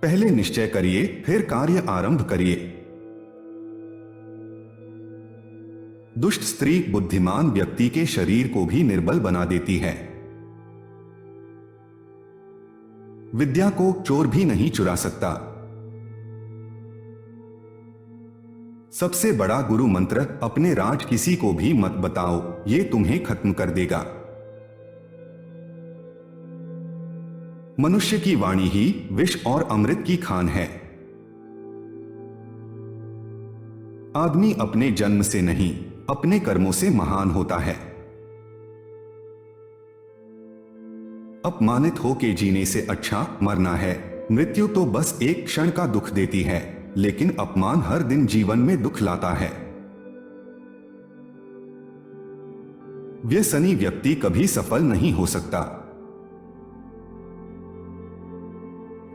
पहले निश्चय करिए, फिर कार्य आरंभ करिए। दुष्ट स्त्री बुद्धिमान व्यक्ति के शरीर को भी निर्बल बना देती है। विद्या को चोर भी नहीं चुरा सकता। सबसे बड़ा गुरु मंत्र, अपने राज किसी को भी मत बताओ, ये तुम्हें खत्म कर देगा। मनुष्य की वाणी ही विष और अमृत की खान है। आदमी अपने जन्म से नहीं, अपने कर्मों से महान होता है। अपमानित होके जीने से अच्छा मरना है। मृत्यु तो बस एक क्षण का दुख देती है, लेकिन अपमान हर दिन जीवन में दुख लाता है। व्यसनी व्यक्ति कभी सफल नहीं हो सकता।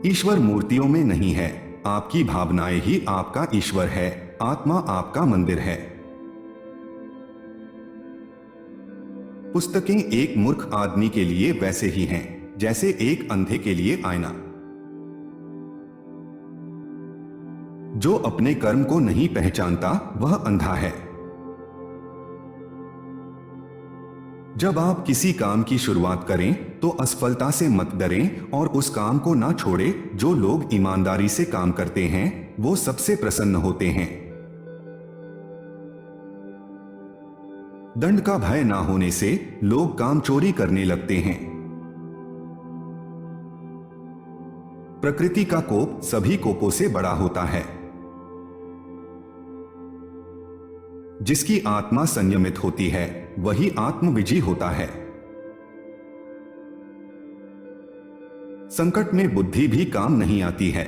ईश्वर मूर्तियों में नहीं है, आपकी भावनाएं ही आपका ईश्वर है, आत्मा आपका मंदिर है। पुस्तकें एक मूर्ख आदमी के लिए वैसे ही हैं, जैसे एक अंधे के लिए आईना। जो अपने कर्म को नहीं पहचानता वह अंधा है। जब आप किसी काम की शुरुआत करें तो असफलता से मत डरें और उस काम को ना छोड़ें। जो लोग ईमानदारी से काम करते हैं वो सबसे प्रसन्न होते हैं। दंड का भय ना होने से लोग काम चोरी करने लगते हैं। प्रकृति का कोप सभी कोपों से बड़ा होता है। जिसकी आत्मा संयमित होती है वही आत्मविजयी होता है। संकट में बुद्धि भी काम नहीं आती है।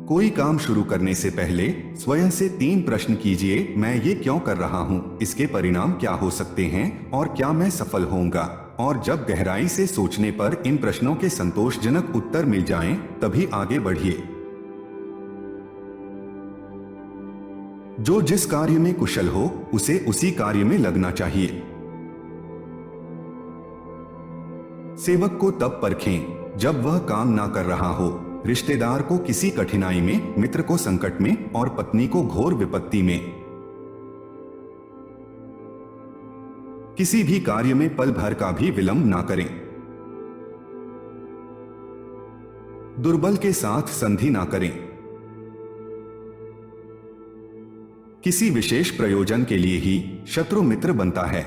कोई काम शुरू करने से पहले स्वयं से 3 प्रश्न कीजिए, मैं ये क्यों कर रहा हूं, इसके परिणाम क्या हो सकते हैं और क्या मैं सफल होऊंगा। और जब गहराई से सोचने पर इन प्रश्नों के संतोषजनक उत्तर मिल जाएं, तभी आगे बढ़िए। जो जिस कार्य में कुशल हो उसे उसी कार्य में लगना चाहिए। सेवक को तब परखें जब वह काम ना कर रहा हो, रिश्तेदार को किसी कठिनाई में, मित्र को संकट में और पत्नी को घोर विपत्ति में। किसी भी कार्य में पल भर का भी विलंब ना करें। दुर्बल के साथ संधि ना करें। किसी विशेष प्रयोजन के लिए ही शत्रु मित्र बनता है।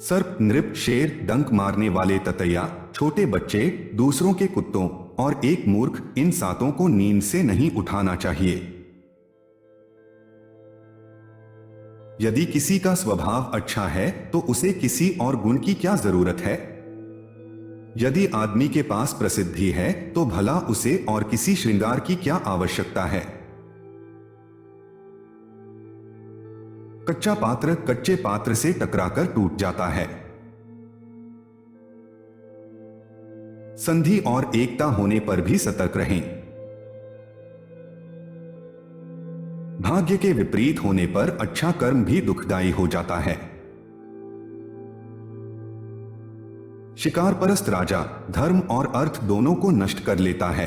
सर्प, नृप, शेर, डंक मारने वाले ततैया, छोटे बच्चे, दूसरों के कुत्तों और एक मूर्ख, इन 7 को नींद से नहीं उठाना चाहिए। यदि किसी का स्वभाव अच्छा है तो उसे किसी और गुण की क्या जरूरत है। यदि आदमी के पास प्रसिद्धि है तो भला उसे और किसी श्रृंगार की क्या आवश्यकता है। कच्चा पात्र कच्चे पात्र से टकराकर टूट जाता है। संधि और एकता होने पर भी सतर्क रहें। भाग्य के विपरीत होने पर अच्छा कर्म भी दुखदायी हो जाता है। शिकारपरस्त राजा धर्म और अर्थ दोनों को नष्ट कर लेता है।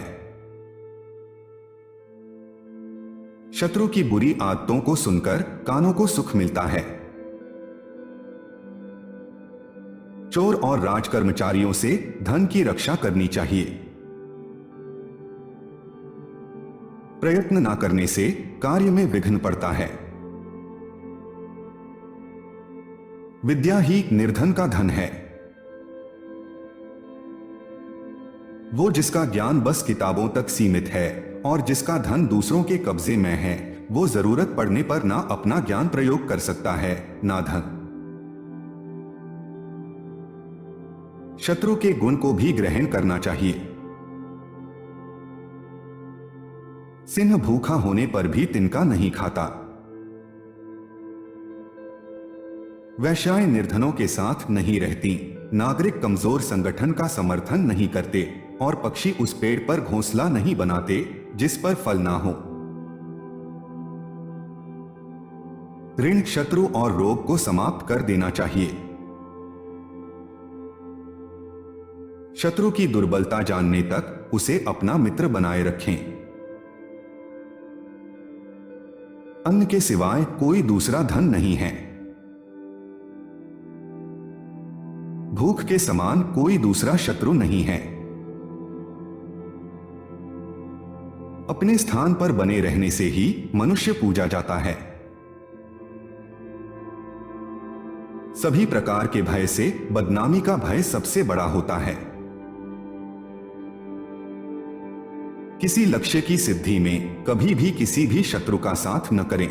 शत्रु की बुरी आदतों को सुनकर कानों को सुख मिलता है। चोर और राजकर्मचारियों से धन की रक्षा करनी चाहिए। प्रयत्न ना करने से कार्य में विघ्न पड़ता है। विद्या ही निर्धन का धन है। वो जिसका ज्ञान बस किताबों तक सीमित है और जिसका धन दूसरों के कब्जे में है, वो जरूरत पड़ने पर ना अपना ज्ञान प्रयोग कर सकता है, ना धन। शत्रु के गुण को भी ग्रहण करना चाहिए। सिंह भूखा होने पर भी तिनका नहीं खाता। वैश्याएं निर्धनों के साथ नहीं रहती, नागरिक कमजोर संगठन का समर्थन नहीं करते और पक्षी उस पेड़ पर घोंसला नहीं बनाते जिस पर फल ना हो। ऋण, शत्रु और रोग को समाप्त कर देना चाहिए। शत्रु की दुर्बलता जानने तक उसे अपना मित्र बनाए रखें। अन्न के सिवाय कोई दूसरा धन नहीं है। भूख के समान कोई दूसरा शत्रु नहीं है। अपने स्थान पर बने रहने से ही मनुष्य पूजा जाता है। सभी प्रकार के भय से बदनामी का भय सबसे बड़ा होता है। किसी लक्ष्य की सिद्धि में कभी भी किसी भी शत्रु का साथ न करें।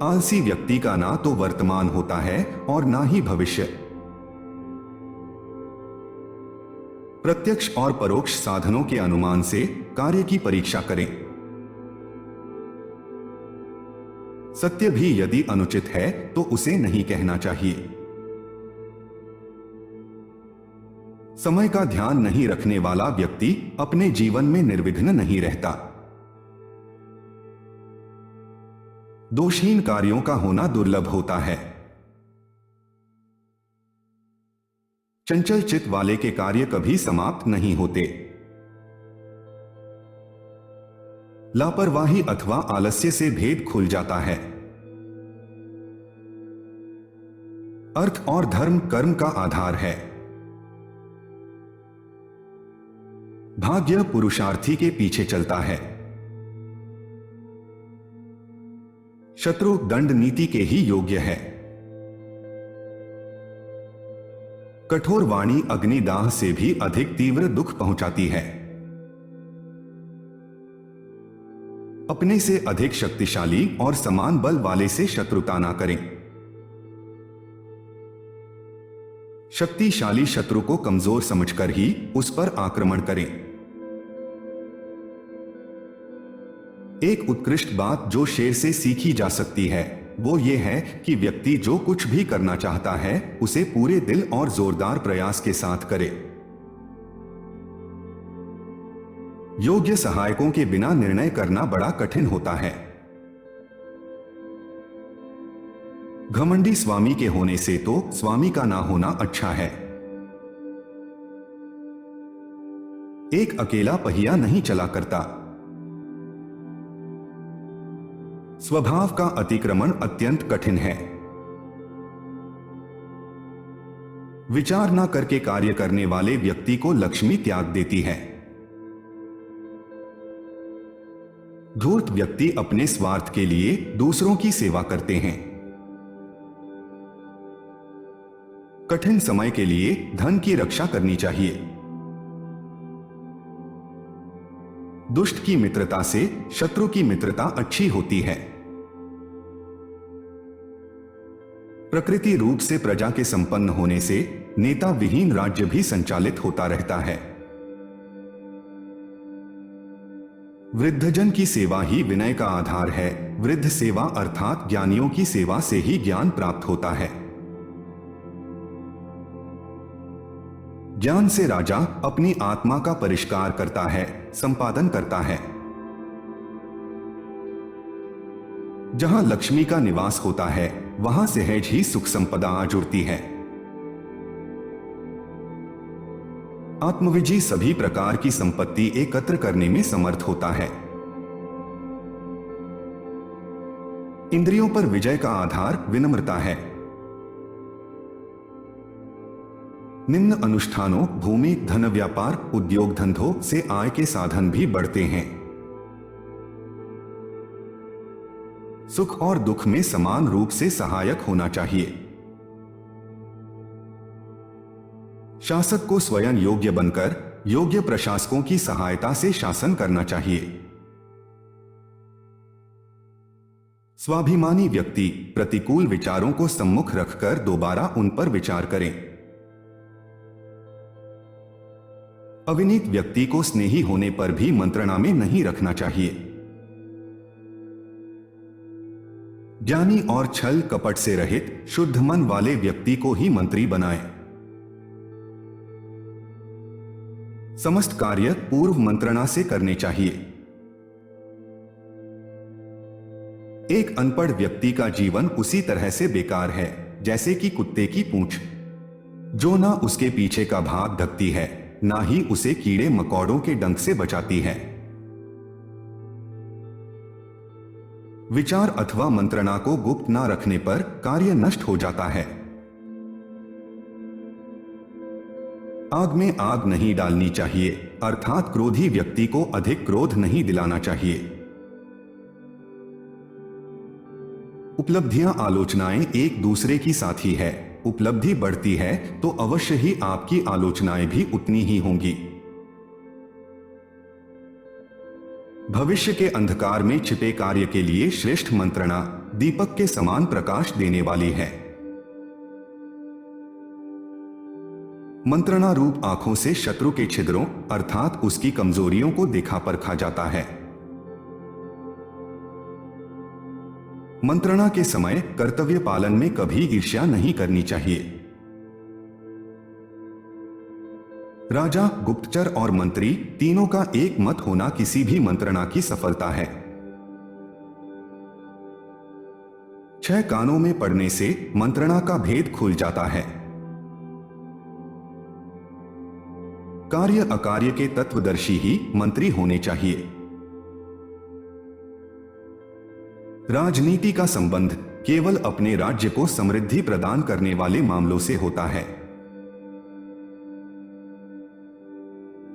आलसी व्यक्ति का ना तो वर्तमान होता है और ना ही भविष्य। प्रत्यक्ष और परोक्ष साधनों के अनुमान से कार्य की परीक्षा करें। सत्य भी यदि अनुचित है तो उसे नहीं कहना चाहिए। समय का ध्यान नहीं रखने वाला व्यक्ति अपने जीवन में निर्विघ्न नहीं रहता। दोषहीन कार्यों का होना दुर्लभ होता है। चंचल चित्त वाले के कार्य कभी समाप्त नहीं होते। लापरवाही अथवा आलस्य से भेद खुल जाता है। अर्थ और धर्म कर्म का आधार है। भाग्य पुरुषार्थी के पीछे चलता है। शत्रु दंड नीति के ही योग्य है। कठोर वाणी अग्निदाह से भी अधिक तीव्र दुख पहुंचाती है। अपने से अधिक शक्तिशाली और समान बल वाले से शत्रुता ना करें। शक्तिशाली शत्रु को कमजोर समझकर ही उस पर आक्रमण करें। एक उत्कृष्ट बात जो शेर से सीखी जा सकती है वो ये है कि व्यक्ति जो कुछ भी करना चाहता है उसे पूरे दिल और जोरदार प्रयास के साथ करे। योग्य सहायकों के बिना निर्णय करना बड़ा कठिन होता है। घमंडी स्वामी के होने से तो स्वामी का ना होना अच्छा है। एक अकेला पहिया नहीं चला करता। स्वभाव का अतिक्रमण अत्यंत कठिन है। विचार न करके कार्य करने वाले व्यक्ति को लक्ष्मी त्याग देती है। धूर्त व्यक्ति अपने स्वार्थ के लिए दूसरों की सेवा करते हैं। कठिन समय के लिए धन की रक्षा करनी चाहिए। दुष्ट की मित्रता से शत्रु की मित्रता अच्छी होती है। प्रकृति रूप से प्रजा के संपन्न होने से नेता विहीन राज्य भी संचालित होता रहता है। वृद्धजन की सेवा ही विनय का आधार है। वृद्ध सेवा अर्थात ज्ञानियों की सेवा से ही ज्ञान प्राप्त होता है। ज्ञान से राजा अपनी आत्मा का परिष्कार करता है, संपादन करता है। जहां लक्ष्मी का निवास होता है वहां सहज ही सुख संपदा आ जुड़ती है। आत्मविजयी सभी प्रकार की संपत्ति एकत्र करने में समर्थ होता है। इंद्रियों पर विजय का आधार विनम्रता है। निम्न अनुष्ठानों, भूमि, धन, व्यापार, उद्योग धंधों से आय के साधन भी बढ़ते हैं। सुख और दुख में समान रूप से सहायक होना चाहिए। शासक को स्वयं योग्य बनकर योग्य प्रशासकों की सहायता से शासन करना चाहिए। स्वाभिमानी व्यक्ति प्रतिकूल विचारों को सम्मुख रखकर दोबारा उन पर विचार करें। अविनीत व्यक्ति को स्नेही होने पर भी मंत्रणा में नहीं रखना चाहिए। ज्ञानी और छल कपट से रहित शुद्ध मन वाले व्यक्ति को ही मंत्री बनाएं। समस्त कार्य पूर्व मंत्रणा से करने चाहिए। एक अनपढ़ व्यक्ति का जीवन उसी तरह से बेकार है जैसे कि कुत्ते की पूंछ। जो ना उसके पीछे का भाग ढकती है, ना ही उसे कीड़े मकोड़ों के डंक से बचाती है। विचार अथवा मंत्रणा को गुप्त न रखने पर कार्य नष्ट हो जाता है। आग में आग नहीं डालनी चाहिए, अर्थात क्रोधी व्यक्ति को अधिक क्रोध नहीं दिलाना चाहिए। उपलब्धियां आलोचनाएं एक दूसरे की साथी है। उपलब्धि बढ़ती है तो अवश्य ही आपकी आलोचनाएं भी उतनी ही होंगी। भविष्य के अंधकार में छिपे कार्य के लिए श्रेष्ठ मंत्रणा दीपक के समान प्रकाश देने वाली है। मंत्रणा रूप आंखों से शत्रु के छिद्रों अर्थात उसकी कमजोरियों को देखा परखा जाता है। मंत्रणा के समय कर्तव्य पालन में कभी ईर्ष्या नहीं करनी चाहिए। राजा, गुप्तचर और मंत्री तीनों का एक मत होना किसी भी मंत्रणा की सफलता है। 6 कानों में पड़ने से मंत्रणा का भेद खुल जाता है। कार्य अकार्य के तत्वदर्शी ही मंत्री होने चाहिए। राजनीति का संबंध केवल अपने राज्य को समृद्धि प्रदान करने वाले मामलों से होता है।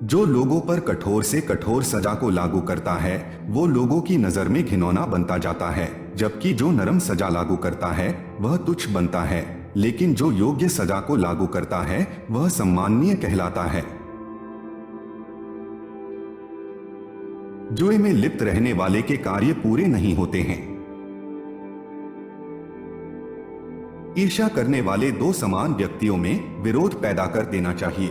जो लोगों पर कठोर से कठोर सजा को लागू करता है वो लोगों की नजर में घिनौना बनता जाता है, जबकि जो नरम सजा लागू करता है वह तुच्छ बनता है, लेकिन जो योग्य सजा को लागू करता है वह सम्माननीय कहलाता है। जुए में लिप्त रहने वाले के कार्य पूरे नहीं होते हैं। ईर्ष्या करने वाले दो समान व्यक्तियों में विरोध पैदा कर देना चाहिए।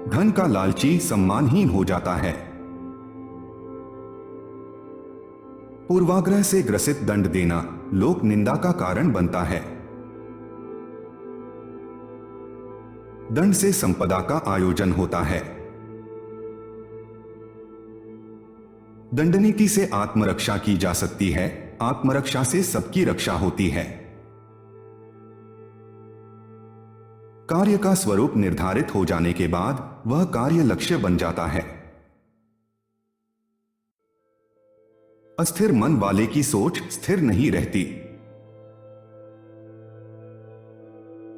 धन का लालची सम्मानहीन हो जाता है। पूर्वाग्रह से ग्रसित दंड देना लोक निंदा का कारण बनता है। दंड से संपदा का आयोजन होता है। दंडनीति से आत्मरक्षा की जा सकती है, आत्मरक्षा से सबकी रक्षा होती है। कार्य का स्वरूप निर्धारित हो जाने के बाद वह कार्य लक्ष्य बन जाता है। अस्थिर मन वाले की सोच स्थिर नहीं रहती।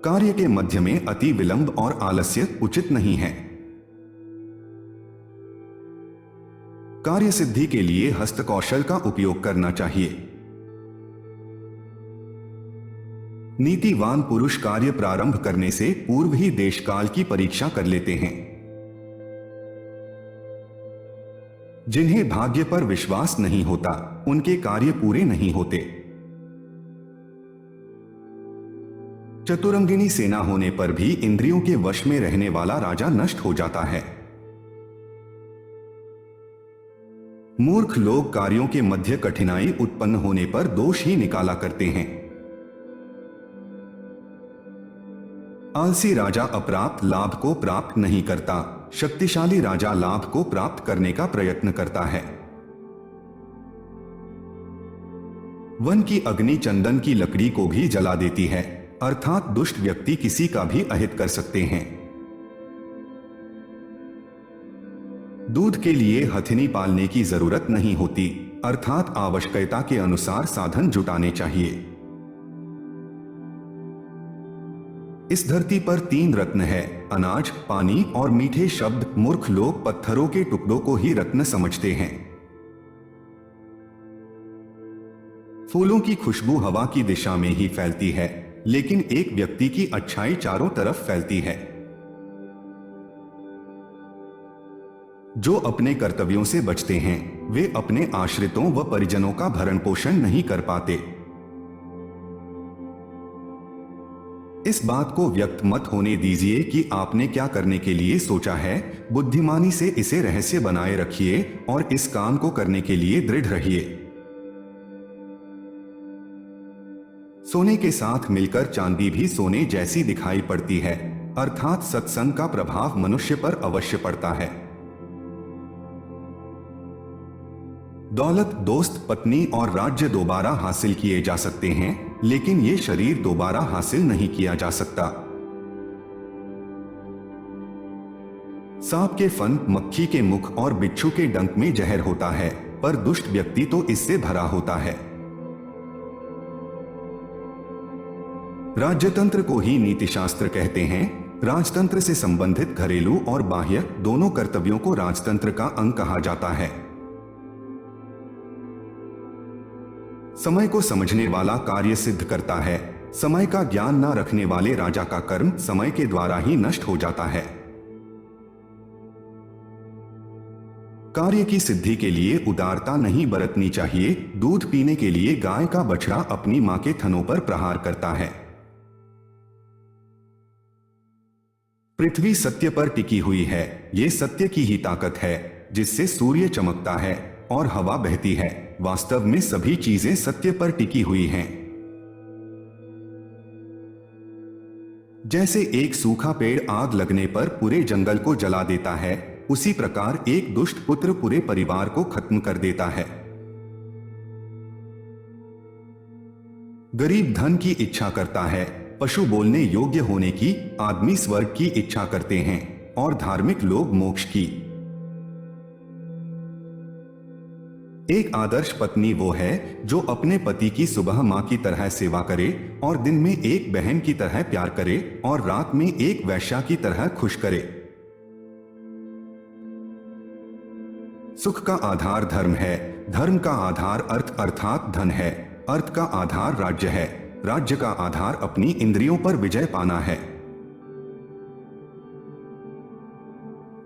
कार्य के मध्य में अति विलंब और आलस्य उचित नहीं है। कार्य सिद्धि के लिए हस्तकौशल का उपयोग करना चाहिए। नीतिवान पुरुष कार्य प्रारंभ करने से पूर्व ही देशकाल की परीक्षा कर लेते हैं। जिन्हें भाग्य पर विश्वास नहीं होता उनके कार्य पूरे नहीं होते। चतुरंगिनी सेना होने पर भी इंद्रियों के वश में रहने वाला राजा नष्ट हो जाता है। मूर्ख लोग कार्यों के मध्य कठिनाई उत्पन्न होने पर दोष ही निकाला करते हैं। आलसी राजा अप्राप्त लाभ को प्राप्त नहीं करता, शक्तिशाली राजा लाभ को प्राप्त करने का प्रयत्न करता है। वन की अग्नि चंदन की लकड़ी को भी जला देती है, अर्थात दुष्ट व्यक्ति किसी का भी अहित कर सकते हैं। दूध के लिए हथिनी पालने की जरूरत नहीं होती, अर्थात आवश्यकता के अनुसार साधन जुटाने चाहिए। इस धरती पर 3 रत्न है, अनाज, पानी और मीठे शब्द। मूर्ख लोग पत्थरों के टुकड़ों को ही रत्न समझते हैं। फूलों की खुशबू हवा की दिशा में ही फैलती है, लेकिन एक व्यक्ति की अच्छाई चारों तरफ फैलती है। जो अपने कर्तव्यों से बचते हैं वे अपने आश्रितों व परिजनों का भरण पोषण नहीं कर पाते। इस बात को व्यक्त मत होने दीजिए कि आपने क्या करने के लिए सोचा है। बुद्धिमानी से इसे रहस्य बनाए रखिए और इस काम को करने के लिए दृढ़ रहिए। सोने के साथ मिलकर चांदी भी सोने जैसी दिखाई पड़ती है, अर्थात सत्संग का प्रभाव मनुष्य पर अवश्य पड़ता है। दौलत, दोस्त, पत्नी और राज्य दोबारा हासिल किए जा सकते हैं, लेकिन ये शरीर दोबारा हासिल नहीं किया जा सकता। सांप के फन, मक्खी के मुख और बिच्छू के डंक में जहर होता है, पर दुष्ट व्यक्ति तो इससे भरा होता है। राज्यतंत्र को ही नीतिशास्त्र कहते हैं। राजतंत्र से संबंधित घरेलू और बाह्य दोनों कर्तव्यों को राजतंत्र का अंग कहा जाता है। समय को समझने वाला कार्य सिद्ध करता है। समय का ज्ञान न रखने वाले राजा का कर्म समय के द्वारा ही नष्ट हो जाता है। कार्य की सिद्धि के लिए उदारता नहीं बरतनी चाहिए। दूध पीने के लिए गाय का बछड़ा अपनी मां के थनों पर प्रहार करता है। पृथ्वी सत्य पर टिकी हुई है। ये सत्य की ही ताकत है जिससे सूर्य चमकता है और हवा बहती है। वास्तव में सभी चीजें सत्य पर टिकी हुई हैं। जैसे एक सूखा पेड़ आग लगने पर पूरे जंगल को जला देता है, उसी प्रकार एक दुष्ट पुत्र पूरे परिवार को खत्म कर देता है। गरीब धन की इच्छा करता है, पशु बोलने योग्य होने की, आदमी स्वर्ग की इच्छा करते हैं और धार्मिक लोग मोक्ष की। एक आदर्श पत्नी वो है जो अपने पति की सुबह मां की तरह सेवा करे और दिन में एक बहन की तरह प्यार करे और रात में एक वैश्या की तरह खुश करे। सुख का आधार धर्म है, धर्म का आधार अर्थ अर्थात धन है, अर्थ का आधार राज्य है, राज्य का आधार अपनी इंद्रियों पर विजय पाना है।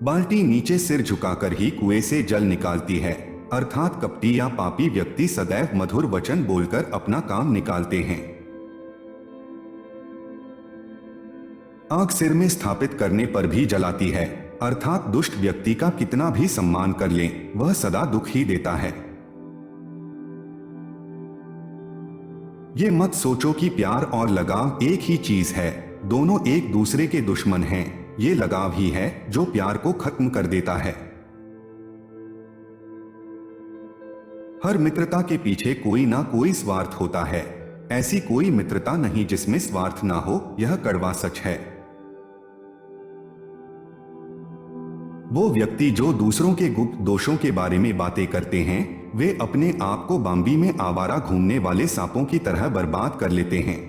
बाल्टी नीचे सिर झुकाकर ही कुएं से जल निकालती है, अर्थात कपटी या पापी व्यक्ति सदैव मधुर वचन बोलकर अपना काम निकालते हैं। आग सिर में स्थापित करने पर भी जलाती है, अर्थात दुष्ट व्यक्ति का कितना भी सम्मान कर लें, वह सदा दुख ही देता है। ये मत सोचो कि प्यार और लगाव एक ही चीज है, दोनों एक दूसरे के दुश्मन हैं। ये लगाव ही है जो प्यार को खत्म कर देता है। हर मित्रता के पीछे कोई ना कोई स्वार्थ होता है। ऐसी कोई मित्रता नहीं जिसमें स्वार्थ ना हो, यह कड़वा सच है। वो व्यक्ति जो दूसरों के गुप्त दोषों के बारे में बातें करते हैं, वे अपने आप को बाम्बी में आवारा घूमने वाले सांपों की तरह बर्बाद कर लेते हैं।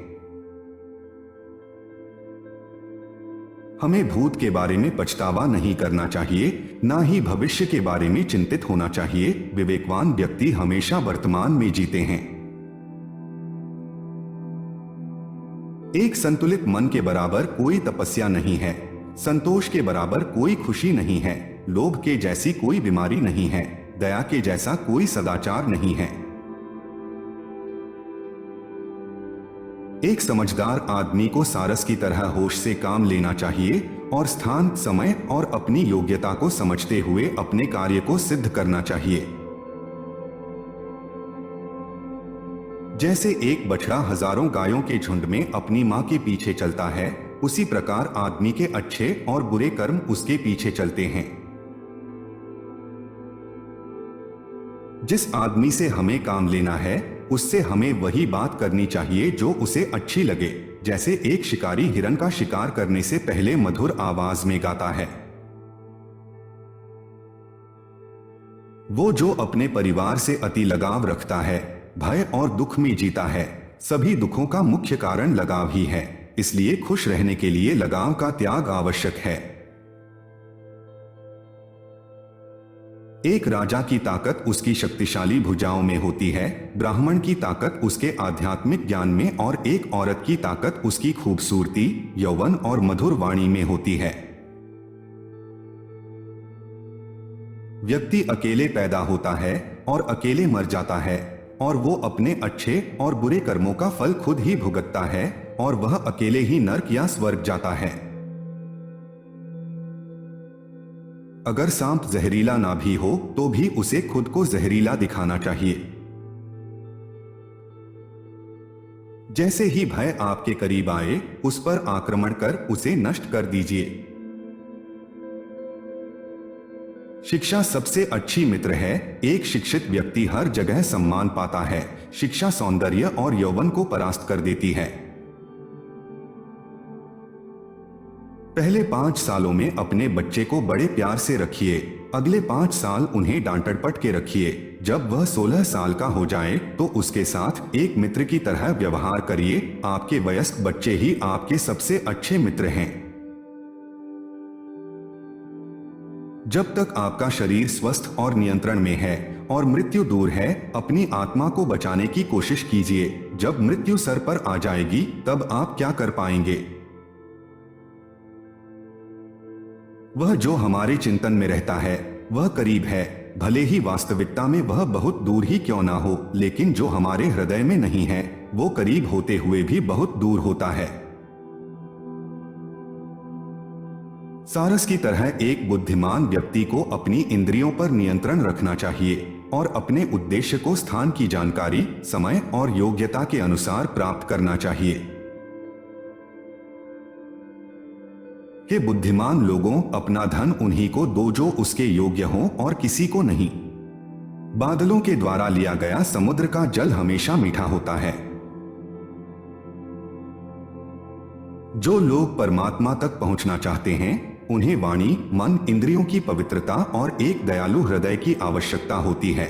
हमें भूत के बारे में पछतावा नहीं करना चाहिए, ना ही भविष्य के बारे में चिंतित होना चाहिए। विवेकवान व्यक्ति हमेशा वर्तमान में जीते हैं। एक संतुलित मन के बराबर कोई तपस्या नहीं है, संतोष के बराबर कोई खुशी नहीं है, लोभ के जैसी कोई बीमारी नहीं है, दया के जैसा कोई सदाचार नहीं है। एक समझदार आदमी को सारस की तरह होश से काम लेना चाहिए और स्थान, समय और अपनी योग्यता को समझते हुए अपने कार्य को सिद्ध करना चाहिए। जैसे एक बछड़ा हजारों गायों के झुंड में अपनी मां के पीछे चलता है, उसी प्रकार आदमी के अच्छे और बुरे कर्म उसके पीछे चलते हैं। जिस आदमी से हमें काम लेना है, उससे हमें वही बात करनी चाहिए जो उसे अच्छी लगे। जैसे एक शिकारी हिरन का शिकार करने से पहले मधुर आवाज में गाता है। वो जो अपने परिवार से अति लगाव रखता है, भय और दुख में जीता है। सभी दुखों का मुख्य कारण लगाव ही है, इसलिए खुश रहने के लिए लगाव का त्याग आवश्यक है। एक राजा की ताकत उसकी शक्तिशाली भुजाओं में होती है, ब्राह्मण की ताकत उसके आध्यात्मिक ज्ञान में और एक औरत की ताकत उसकी खूबसूरती, यौवन और मधुर वाणी में होती है। व्यक्ति अकेले पैदा होता है और अकेले मर जाता है, और वो अपने अच्छे और बुरे कर्मों का फल खुद ही भुगतता है, और वह अकेले ही नर्क या स्वर्ग जाता है। अगर सांप जहरीला ना भी हो तो भी उसे खुद को जहरीला दिखाना चाहिए। जैसे ही भय आपके करीब आए, उस पर आक्रमण कर उसे नष्ट कर दीजिए। शिक्षा सबसे अच्छी मित्र है। एक शिक्षित व्यक्ति हर जगह सम्मान पाता है। शिक्षा सौंदर्य और यौवन को परास्त कर देती है। पहले 5 सालों में अपने बच्चे को बड़े प्यार से रखिए। अगले 5 साल उन्हें डांट डपट के रखिए। जब वह 16 साल का हो जाए तो उसके साथ एक मित्र की तरह व्यवहार करिए। आपके वयस्क बच्चे ही आपके सबसे अच्छे मित्र हैं। जब तक आपका शरीर स्वस्थ और नियंत्रण में है और मृत्यु दूर है, अपनी आत्मा को बचाने की कोशिश कीजिए। जब मृत्यु सर पर आ जाएगी तब आप क्या कर पाएंगे? वह जो हमारे चिंतन में रहता है वह करीब है, भले ही वास्तविकता में वह बहुत दूर ही क्यों ना हो, लेकिन जो हमारे हृदय में नहीं है वो करीब होते हुए भी बहुत दूर होता है। सारस की तरह एक बुद्धिमान व्यक्ति को अपनी इंद्रियों पर नियंत्रण रखना चाहिए और अपने उद्देश्य को स्थान की जानकारी, समय और योग्यता के अनुसार प्राप्त करना चाहिए। कि बुद्धिमान लोगों अपना धन उन्हीं को दो जो उसके योग्य हों और किसी को नहीं। बादलों के द्वारा लिया गया समुद्र का जल हमेशा मीठा होता है। जो लोग परमात्मा तक पहुंचना चाहते हैं उन्हें वाणी, मन, इंद्रियों की पवित्रता और एक दयालु हृदय की आवश्यकता होती है।